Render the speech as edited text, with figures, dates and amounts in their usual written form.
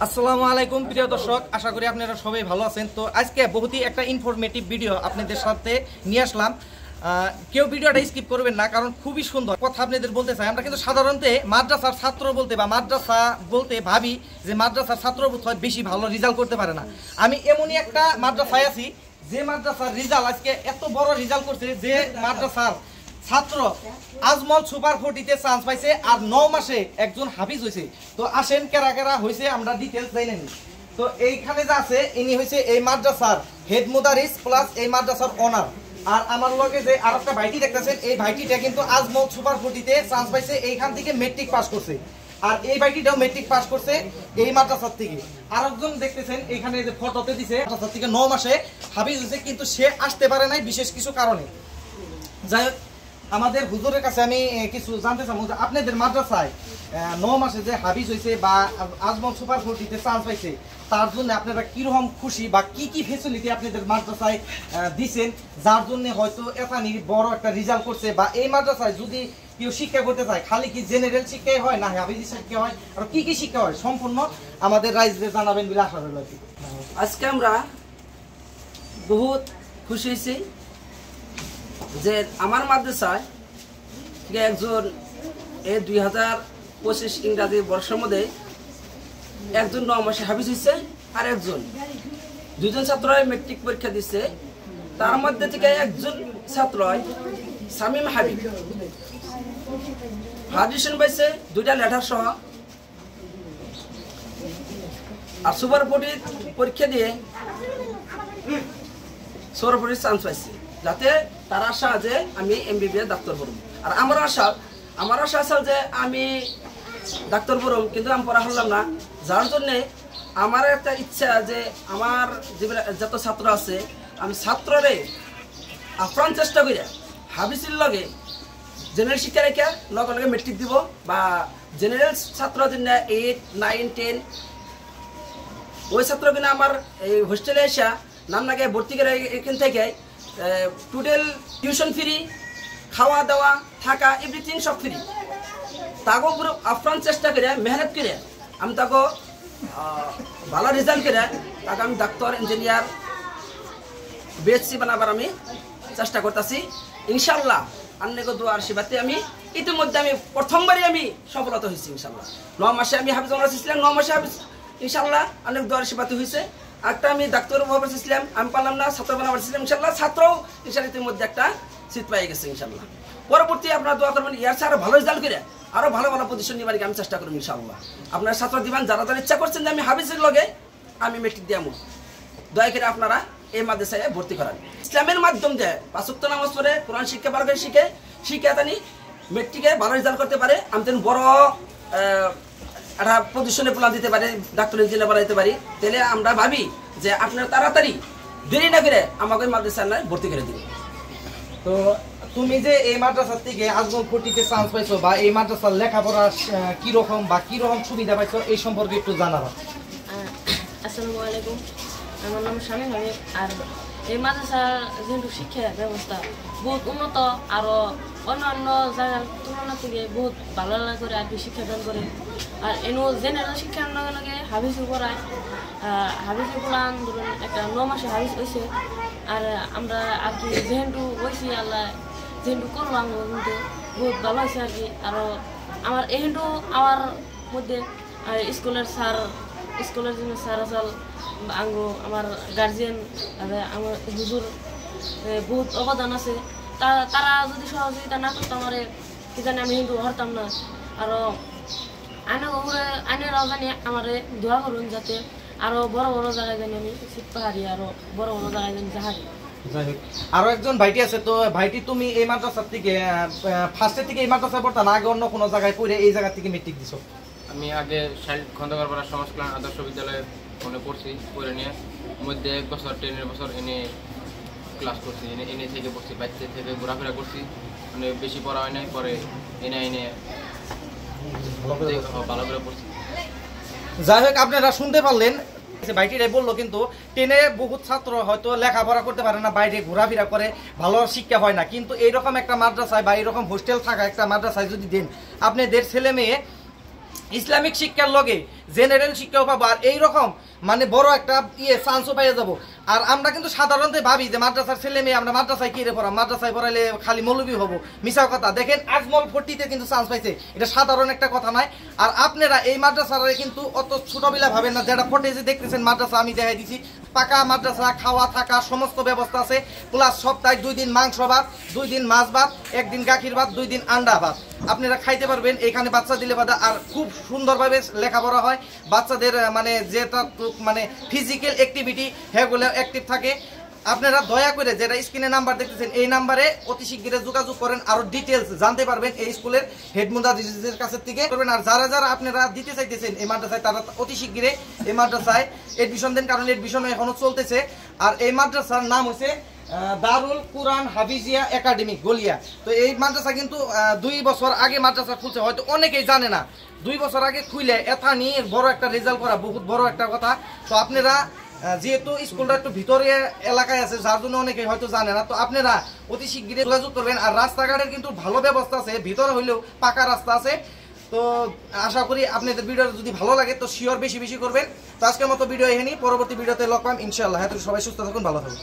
আসসালামু আলাইকুম প্রিয় দর্শক, আশা করি আপনারা সবাই ভালো আছেন। তো আজকে বহুতই একটা ইনফরমেটিভ ভিডিও আপনাদের সাথে নিয়ে আসলাম। কেউ ভিডিওটা স্কিপ করবেন না, কারণ খুবই সুন্দর কথা আপনাদের বলতে চাই। আমরা কিন্তু সাধারণত মাদ্রাসার ছাত্র বলতে বা মাদ্রাসা বলতে ভাবি যে মাদ্রাসার ছাত্র হয় বেশি ভালো রেজাল্ট করতে পারে না। আমি এমনই একটা মাদ্রাসায় আছি যে মাদ্রাসার রেজাল্ট আজকে এত বড় রেজাল্ট করছে, যে মাদ্রাসার ছাত্র আজমল সুপার 40-তে চান্স পাইছে আর 9 মাসে একজন হাফিজ হয়েছে। তো আসেন কেরা কেরা হয়েছে আমরা ডিটেলস জানি না। তো এইখানে যে আছে ইনি হয়েছে এই মাদ্রাসার হেড মুদারিস প্লাস এই মাদ্রাসার অনার। আর আমার লগে যে আরেকটা ভাইটি দেখতেছেন, এই ভাইটিটা কিন্তু আজমল সুপার 40-তে চান্স পাইছে, এইখান থেকে মেট্রিক পাস করছে। আর এই ভাইটিটাও মেট্রিক পাস করছে এই মাদ্রাসার থেকে। আরেকজন দেখতেছেন এখানে যে ফটোতে দিছে মাদ্রাসার থেকে 9 মাসে হাফিজ হয়েছে, কিন্তু সে আসতে পারে নাই বিশেষ কিছু কারণে। যাই হোক, আমাদের হুজুরের কাছে আমি কিছু জানতে চাবো যে আপনাদের মাদ্রাসায় 9 মাসে যে হাফিজ হয়েছে বা আজমল সুপার 40-তে চান্স পাইছে, তার জন্য আপনারা কিরকম খুশি বা কি কি ফেসিলিটি আপনাদের মাদ্রাসায় দিচ্ছেন, যার জন্য হয়তো এখানে বড় একটা রেজাল্ট করছে। বা এই মাদ্রাসায় যদি কেউ শিক্ষা করতে চায়, খালি কি জেনারেল শিক্ষাই হয় না হাফিজি শিক্ষা হয়, আর কি কি শিক্ষা হয় সম্পূর্ণ আমাদের রাইজদের জানাবেন বলে আশা রইল। আজকে আমরা বহুত খুশি হয়েছি যে আমার মাদ্রাসায় একজন এই 2025 ইংরাজি বর্ষের মধ্যে একজন 9 মাসে হাফিজ হয়েছে, আর দুজন ছাত্র মেট্রিক পরীক্ষা দিচ্ছে। তার মধ্যে থেকে একজন ছাত্র শামীম হাবিব ফার্স্ট পাইছে 2টা লেটার সহ, আর সুপার 40 পরীক্ষা দিয়ে সুপার 40 চান্স পাইছে, যাতে তার আশা যে আমি MBBS ডাক্তার পড়ব। আর আমার আশা আছে যে আমি ডাক্তার পড়ব, কিন্তু আমি পড়া হলাম না। যার জন্যে আমার একটা ইচ্ছা যে আমার যত ছাত্র আছে আমি ছাত্ররে আপ্রাণ চেষ্টা করি হাফিজের লগে জেনারেল শিক্ষা রেখে লগে লগে মেট্রিক দিব, বা জেনারেল ছাত্র জন্য 8, 9, 10 ওই ছাত্র কিনা আমার এই হোস্টেলে এসে নাম নাকি ভর্তি করে এখান থেকে টোটাল টিউশন ফ্রি, খাওয়া দাওয়া থাকা এভরিথিং সব ফ্রি। তাকে পুরো আপ্রাণ চেষ্টা করে মেহনত করে আমি তাকে ভালো রেজাল্ট করে তাকে আমি ডাক্তার, ইঞ্জিনিয়ার, BSc বানাবার আমি চেষ্টা করতেছি। ইনশাল্লাহ আন্নেকে দোয়ার শিবাতে আমি ইতিমধ্যে আমি প্রথমবারই আমি সফলতা হয়েছি। ইনশাল্লাহ 9 মাসে আমি হাফিজ ছিলাম, 9 মাসে হাফিজ ইনশাল্লাহ অনেক দোয়ার শিবাতে হয়েছে। একটা আমি ডাক্তার ভাবছিলাম, আমি পারলাম না, ছাত্র বানাবছিলাম, ইনশাল্লাহ ছাত্রও ইনশাল্লাহ ইতিমধ্যে একটা সিট পাই গেছে। ইনশাল্লাহ পরবর্তী আপনারা দোয়া করবেন, ইয়ার আরো ভালো রেজাল্ট করে আরো ভালো ভালো পজিশন নিবার আমি চেষ্টা করব। ইনশাল্লাহ আপনারা ছাত্র দিবেন, যারা যারা ইচ্ছা করছেন যে আমি হাফিজের লগে আমি মেট্রিক দিয়ামু, দয়া করে আপনারা এই মাদ্রাসায় ভর্তি করান। ইসলামের মাধ্যম দিয়ে 5 ওয়াক্ত নামাজ পড়ে কোরআন শিক্ষা ভালো করে শিখে তানি মেট্রিকে ভালো রেজাল্ট করতে পারে, আমি তেন বড় একটা পজিশনে প্ল্যান দিতে পারে, ডাক্তার ইঞ্জিনিয়ার বানাইতে পারি। তাহলে আমরা ভাবি যে আপনারা তাড়াতাড়ি দেরি না করে আমাকে মাদ্রাসায় ভর্তি করে দিন। তো তুমি যে এই মাদ্রাসার থেকে আজমল 40-তে চান্স পাইছো, বা এই মাদ্রাসার লেখাপড়া কিরকম বা কিরকম সুবিধা পাইছো, এই সম্পর্কে একটু জানাবো। আসসালামু আলাইকুম, আমার নাম শামীম হাবিব। আর এই মাদ্রাসার যেহেতু শিক্ষা ব্যবস্থা বহুত উন্নত, আরও অন্যান্য জায়গার তুলনা থেকে বহুত ভালো করে আর কি শিক্ষাদান করে। আর এনো জেনারেল শিক্ষার লগে লগে হাফিজ পড়ায়, হাফিজের প্লান ধরুন একটা 9 মাসে হাফিজ হয়েছে। আর আমরা আর কি যেহেতু হয়েছি আল্লাহ যেহেতু করলাম, কিন্তু বহুত ভালো হয়েছে আর কি। আরও আমার এহেতু আমার মধ্যে স্কুলের জন্য স্যার আসল আঙ্গু আমার গার্জিয়ান আমার হুজুর বহুত অবদান আছে। তারা যদি সহযোগিতা না করতো আমার কি জানি আমি কিন্তু হরতাম না। আরও আইনেরাও জানি আমার দোয়া করুন যাতে আরো বড় বড় জায়গায় জানি আমি সিট পাহাড়ি, আরো বড় বড় জায়গায় জানি যাহারি। আরো একজন ভাইটি আছে, তো ভাইটি তুমি এই মাদ্রাসার থেকে ফার্স্টের থেকে এই মাদ্রাসায় পড়তা না আগে অন্য কোনো জায়গায় পড়ে এই জায়গা থেকে মেট্রিক দিছো? আমি আগে খন্দকারপাড়া সমাজ কল্যাণ আদর্শ বিদ্যালয়ে মনে পড়ছি, পড়ে নিয়ে মধ্যে 1 বছর 10 বছর এনে ক্লাস করছি, এনে থেকে পড়ছি, বাচ্চা থেকে ঘোরাফেরা করছি, মানে বেশি পড়া হয় নাই, পরে এনে ভালো করে পড়ছি। যাই হোক, আপনারা শুনতে পারলেন ভাইটিরাই বললো, কিন্তু 10-এ বহুত ছাত্র হয়তো লেখাপড়া করতে পারে না, বাইরে ঘোরাফেরা করে, ভালো শিক্ষা হয় না। কিন্তু এইরকম একটা মাদ্রাসায় বা এইরকম হোস্টেল থাকা একটা মাদ্রাসায় যদি দেন, আপনাদের ছেলে মেয়ে ইসলামিক শিক্ষার লগে জেনারেল শিক্ষাও পাবো, আর এইরকম মানে বড় একটা চান্সও পাইয়া যাবো। আর আমরা কিন্তু সাধারণত ভাবি যে মাদ্রাসার ছেলে মেয়ে আমরা মাদ্রাসায় কি রে পড়াম, মাদ্রাসায় পড়াইলে খালি মৌলবি হবো, মিশা কথা। দেখেন আজমল 40-তে কিন্তু চান্স পাইছে, এটা সাধারণ একটা কথা নয়। আর আপনারা এই মাদ্রাসারে কিন্তু অত ছোটবেলা ভাবেন না, যেটা ফটেজে দেখতেছেন মাদ্রাসা আমি দেখাই দিছি, পাকা মাদ্রাসা, খাওয়া থাকা সমস্ত ব্যবস্থা আছে, প্লাস সপ্তাহে 2 দিন মাংস ভাত, 2 দিন মাছ ভাত, 1 দিন গাখির ভাত, 2 দিন আন্ডা ভাত আপনারা খাইতে পারবেন। এখানে বাচ্চা দিলে বাদা আর খুব সুন্দরভাবে লেখাপড়া হয়, বাচ্চাদের মানে যেটা মানে ফিজিক্যাল অ্যাক্টিভিটি সেগুলো অ্যাক্টিভ থাকে। আপনারা দয়া করে যেটা স্ক্রিনে নাম্বার দেখতেছেন এই নাম্বারে অতি শীঘ্রই যোগাযোগ করেন, আরো ডিটেলস জানতে পারবেন এই স্কুলের হেড মুদারিসের কাছ থেকে করবেন। আর যারা যারা আপনারা দিতে চাইতেছেন এই মাদ্রাসায় তারা অতি শীঘ্রই এই মাদ্রাসায় এডমিশন দেন, কারণ এডমিশন এখনো চলতেছে। আর এই মাদ্রাসার নাম হচ্ছে দারুল কুরআন হাফিজিয়া একাডেমি গলিয়া। তো এই মাদ্রাসা কিন্তু 2 বছর আগে মাদ্রাসা খুলছে, হয়তো অনেকেই জানে না। 2 বছর আগে খুলে এথা নিয়ে বড় একটা রেজাল্ট করা বহুত বড় একটা কথা। তো আপনারা যেহেতু স্কুলটা একটু ভিতরে এলাকায় আছে, যার জন্য অনেকেই হয়তো জানে না, তো আপনারা অতি শীঘ্রই যোগাযোগ করবেন। আর রাস্তাঘাটের কিন্তু ভালো ব্যবস্থা আছে, ভিতরে হইলেও পাকা রাস্তা আছে। তো আশা করি আপনাদের ভিডিও যদি ভালো লাগে তো শিওর বেশি বেশি করবেন। তো আজকের মতো ভিডিও এখানেই, পরবর্তী ভিডিওতে লগ পাম ইনশাআল্লাহ। সবাই সুস্থ থাকুন, ভালো থাকুন।